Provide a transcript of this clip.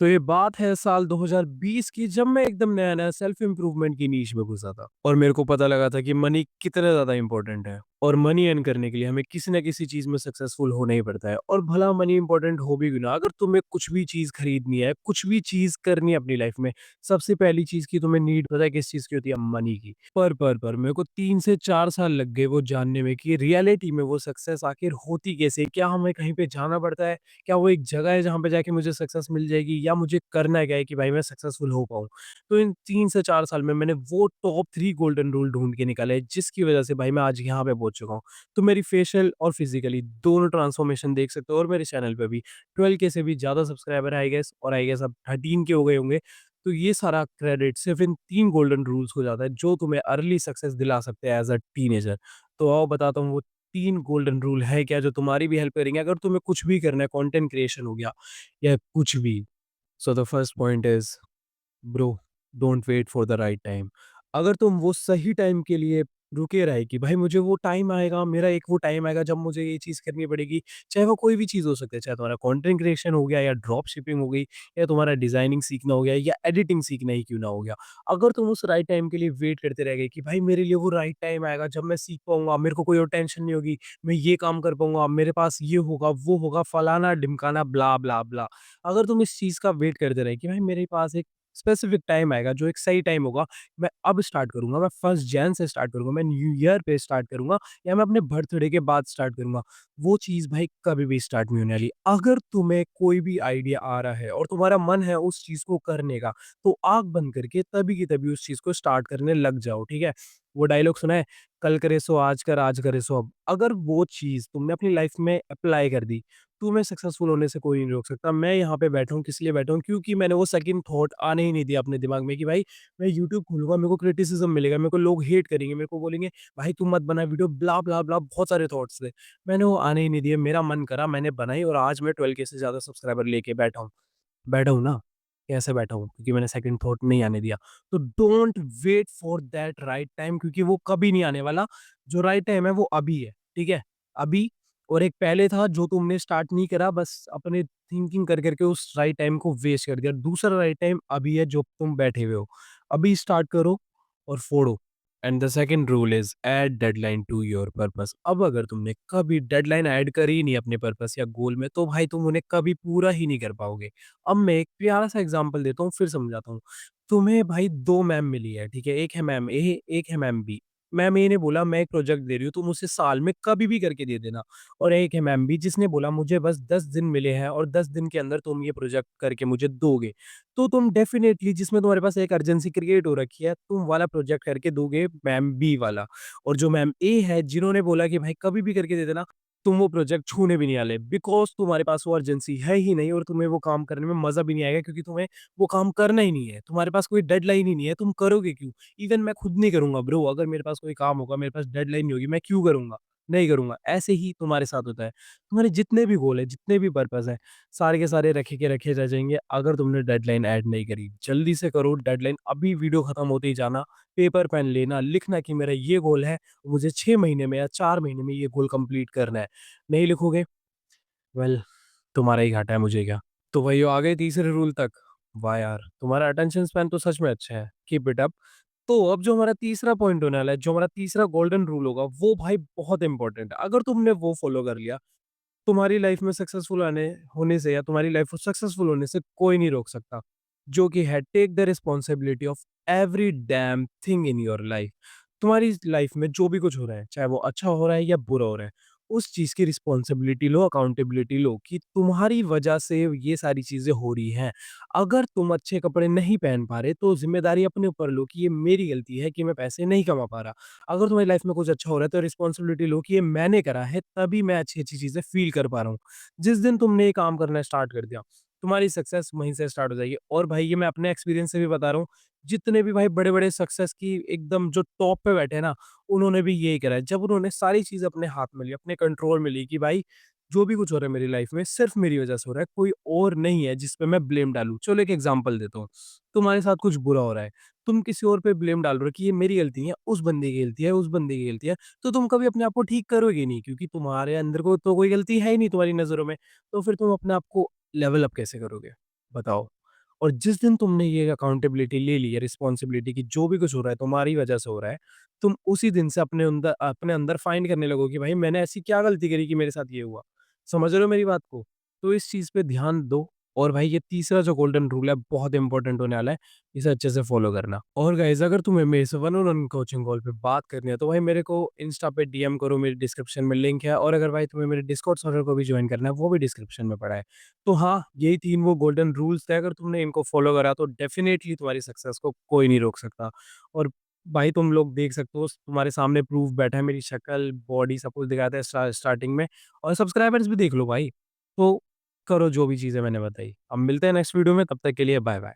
तो ये बात है साल 2020 की, जब मैं एकदम नया-नया सेल्फ इम्प्रूवमेंट की नीश में घुसा था और मेरे को पता लगा था कि मनी कितना ज़्यादा इम्पोर्टेंट है और मनी अर्न करने के लिए हमें किसी न किसी चीज़ में सक्सेसफुल होना ही पड़ता है। और भला मनी इम्पोर्टेंट हो भी क्यों ना, अगर तुम्हें कुछ भी चीज़ खरीदनी है, कुछ भी चीज़ करनी है अपनी लाइफ में, सबसे पहली चीज़ की तुम्हें नीड पता है किस चीज़ की होती है? मनी की। पर मेरे को 3 से 4 साल लग गए वो जानने में कि रियलिटी में वो सक्सेस आखिर होती कैसे है? क्या हमें कहीं पे जाना पड़ता है? क्या वो एक जगह है जहाँ पे जाके मुझे सक्सेस मिल जाएगी, या मुझे करना क्या है कि भाई मैं सक्सेसफुल हो पाऊँ? तो इन 3 से 4 साल में मैंने वो टॉप 3 गोल्डन रूल ढूँढ के निकाले हैं, जिसकी वज़ह से भाई मैं आज यहाँ पे पहुँच चुका हूँ। तो मेरी फेशियल और फिज़िकली दोनों ट्रांसफॉर्मेशन देख सकते हो, और मेरे चैनल पे भी 12 के से भी ज़्यादा सब्सक्राइबर है आई गेस, और आई गेस अब 13 के हो गए होंगे। तो ये सारा क्रेडिट सिर्फ़ इन 3 गोल्डन रूल्स को जाता है, जो तुम्हें अर्ली सक्सेस दिला सकते हैं एज़ अ टीनेजर। तो आओ बताता हूँ वो 3 गोल्डन रूल है क्या, जो तुम्हारी भी हेल्प करेंगे अगर तुम्हें कुछ भी करना है, कंटेंट क्रिएशन हो गया या कुछ भी। So the first point is, bro, don't wait for the right time. अगर तुम वो सही टाइम के लिए रुके रहे कि भाई मुझे वो टाइम आएगा, मेरा एक वो टाइम आएगा जब मुझे ये चीज़ करनी पड़ेगी, चाहे वो कोई भी चीज़ हो सकती है, चाहे तुम्हारा कंटेंट क्रिएशन हो गया या ड्रॉप शिपिंग हो गई या तुम्हारा डिज़ाइनिंग सीखना हो गया या एडिटिंग सीखना ही क्यों ना हो गया। अगर तुम उस राइट टाइम के लिए वेट करते रह गए कि भाई मेरे लिए वो राइट टाइम आएगा जब मैं सीख पाऊँगा, मेरे को कोई और टेंशन नहीं होगी, मैं ये काम कर पाऊँगा, मेरे पास ये होगा, वो होगा, फलाना-ढिमकाना, ब्ला। अगर तुम इस चीज़ का वेट करते रहे कि भाई मेरे पास एक स्पेसिफिक टाइम आएगा, जो एक सही टाइम होगा, मैं अब स्टार्ट करूँगा, मैं 1 जैन से स्टार्ट करूँगा, मैं न्यू ईयर पे स्टार्ट करूँगा या मैं अपने बर्थडे के बाद स्टार्ट करूँगा, वो चीज़ भाई कभी भी स्टार्ट नहीं होने वाली। अगर तुम्हें कोई भी आइडिया आ रहा है और तुम्हारा मन है उस चीज़ को करने का, तो आँख बंद करके तभी की तभी उस चीज़ को स्टार्ट करने लग जाओ, ठीक है? वो डायलॉग सुना है, "कल करे सो आज कर, आज करे सो अब।" अगर वो चीज़ तुमने अपनी लाइफ़ में अप्लाई कर दी, तुम्हें सक्सेसफुल होने से कोई नहीं रोक सकता। मैं यहाँ पे बैठा हूँ, किस लिए बैठा हूँ? क्योंकि मैंने वो सेकंड थॉट आने ही नहीं दिया अपने दिमाग में कि भाई मैं यूट्यूब खोलूँगा, मेरे को क्रिटिसिज़्म मिलेगा, मेरे को लोग हेट करेंगे, मेरे को बोलेंगे, "भाई तू मत बना वीडियो" ब्ला, बहुत सारे थॉट्स थे। मैंने वो आने ही नहीं दिए, मेरा मन करा, मैंने बनाई और आज मैं 12 के से ज़्यादा सब्सक्राइबर लेके बैठा हूँ। बैठा हूँ ना, कैसे बैठा हूँ? क्योंकि मैंने सेकंड थॉट नहीं आने दिया। तो don't wait for that right time, क्योंकि वो कभी नहीं आने वाला। जो राइट टाइम है वो अभी है, ठीक है? अभी। और एक पहले था जो तुमने स्टार्ट नहीं करा, बस अपने थिंकिंग कर के उस राइट टाइम को वेस्ट कर दिया। दूसरा राइट टाइम अभी है जो तुम बैठे हुए हो। अभी स्टार्ट करो और फोड़ो। And the second rule is add deadline to your purpose. अब अगर तुमने कभी डेडलाइन ऐड करी नहीं अपने पर्पस या गोल में, तो भाई तुम उन्हें कभी पूरा ही नहीं कर पाओगे। अब मैं एक प्यारा-सा एग्ज़ाम्पल देता हूँ, फिर समझाता हूँ। तुम्हें भाई 2 मैम मिली है, ठीक है? एक है मैम ए, एक है मैम बी। मैम ए ने बोला मैं एक प्रोजेक्ट दे रही हूँ, तुम उसे साल में कभी भी करके दे देना। और एक है मैम बी जिसने बोला मुझे बस 10 दिन मिले हैं और 10 दिन के अंदर तुम ये प्रोजेक्ट करके मुझे दोगे। तो तुम डेफ़िनेटली, जिसमें तुम्हारे पास एक अर्जेंसी क्रिएट हो रखी है, तुम वाला प्रोजेक्ट करके दोगे मैम बी वाला। और जो मैम ए है जिन्होंने बोला कि भाई कभी भी करके दे देना, तुम वो प्रोजेक्ट छूने भी नहीं वाले, बिकॉज़ तुम्हारे पास वो अर्जेंसी है ही नहीं और तुम्हें वो काम करने में मज़ा भी नहीं आएगा, क्योंकि तुम्हें वो काम करना ही नहीं है। तुम्हारे पास कोई डेडलाइन ही नहीं है, तुम करोगे क्यों? इवन मैं खुद नहीं करूँगा ब्रो, अगर मेरे पास कोई काम होगा, मेरे पास डेडलाइन नहीं होगी, मैं क्यों करूँगा? नहीं करूँगा। ऐसे ही तुम्हारे साथ होता है। तुम्हारे जितने भी गोल हैं, जितने भी पर्पज़ हैं, सारे के सारे रखे के रखे रह जाएँगे अगर तुमने डेडलाइन ऐड नहीं करी। जल्दी से करो डेडलाइन, अभी वीडियो खत्म होते ही जाना, पेपर पेन लेना, लिखना कि मेरा ये गोल है, मुझे 6 महीने में या 4 महीने में ये गोल कंप्लीट करना है। नहीं लिखोगे, वेल, तुम्हारा ही घाटा है, मुझे क्या। तो वही आ गए तीसरे रूल तक। वाह यार! तुम्हारा अटेंशन स्पैन तो सच में अच्छा है, कीप इट अप। तो अब जो हमारा तीसरा पॉइंट होने वाला है, जो हमारा तीसरा गोल्डन रूल होगा, वो भाई बहुत इंपॉर्टेंट है। अगर तुमने वो फॉलो कर लिया, तुम्हारी लाइफ में सक्सेसफुल आने होने से या तुम्हारी लाइफ को सक्सेसफुल होने से कोई नहीं रोक सकता। जो कि है, take the responsibility of every damn thing in your life. तुम्हारी लाइफ में जो भी कुछ हो रहा है, चाहे वो अच्छा हो रहा है या बुरा हो रहा है, उस चीज़ की रिस्पॉन्सिबिलिटी लो, अकाउंटेबिलिटी लो कि तुम्हारी वजह से ये सारी चीज़ें हो रही हैं। अगर तुम अच्छे कपड़े नहीं पहन पा रहे, तो ज़िम्मेदारी अपने ऊपर लो कि ये मेरी गलती है कि मैं पैसे नहीं कमा पा रहा। अगर तुम्हारी लाइफ में कुछ अच्छा हो रहा है, तो रिस्पॉन्सिबिलिटी लो कि ये मैंने करा है, तभी मैं अच्छी-अच्छी चीज़ें फ़ील कर पा रहा हूँ। जिस दिन तुमने ये काम करना स्टार्ट कर दिया, तुम्हारी सक्सेस वहीं से स्टार्ट हो जाएगी। और भाई ये मैं अपने एक्सपीरियंस से भी बता रहा हूँ, जितने भी भाई बड़े-बड़े सक्सेस की एकदम जो टॉप पे बैठे हैं ना, उन्होंने भी यही करा है। जब उन्होंने सारी चीज़ अपने हाथ में ली, अपने कंट्रोल में ली कि भाई जो भी कुछ हो रहा है मेरी लाइफ में, सिर्फ़ मेरी वज़ह से हो रहा है, कोई और नहीं है जिस पे मैं ब्लेम डालूँ। चलो एक एग्ज़ाम्पल देता हूँ, तुम्हारे साथ कुछ बुरा हो रहा है, तुम किसी और पे ब्लेम डाल रहे हो कि ये मेरी गलती है, उस बंदे की गलती है, उस बंदे की गलती है, तो तुम कभी अपने आप को ठीक करोगे नहीं, क्योंकि तुम्हारे अंदर को तो कोई गलती है ही नहीं तुम्हारी नज़रों में, तो फिर तुम अपने आप को लेवल अप कैसे करोगे? बताओ। और जिस दिन तुमने ये अकाउंटेबिलिटी ले ली है, रिस्पॉन्सिबिलिटी की जो भी कुछ हो रहा है तुम्हारी वजह से हो रहा है, तुम उसी दिन से अपने अंदर फाइंड करने लगो कि भाई मैंने ऐसी क्या गलती करी कि मेरे साथ ये हुआ। समझ रहे हो मेरी बात को? तो इस चीज़ पे ध्यान दो और भाई ये तीसरा जो गोल्डन रूल है बहुत इंपॉर्टेंट होने वाला है, इसे अच्छे से फॉलो करना। और गाइज़ अगर तुम्हें मेरे से one on one coaching call पे बात करनी है तो भाई मेरे को इंस्टा पे डीएम करो, मेरी डिस्क्रिप्शन में लिंक है और अगर भाई तुम्हें मेरे डिस्कॉर्ड सर्वर को भी जॉइन करना है, वो भी डिस्क्रिप्शन में पड़ा है। तो हाँ, यही 3 वो गोल्डन रूल्स थे, अगर तुमने इनको फॉलो करा तो डेफ़िनेटली तुम्हारी सक्सेस को कोई नहीं रोक सकता। और भाई तुम लोग देख सकते हो तुम्हारे सामने प्रूफ़ बैठा है, मेरी शक्ल, बॉडी सब कुछ दिखाया था स्टार्टिंग में और सब्सक्राइबर्स भी देख लो भाई। तो करो जो भी चीज़ें मैंने बताई। अब मिलते हैं नेक्स्ट वीडियो में, तब तक के लिए बाय-बाय।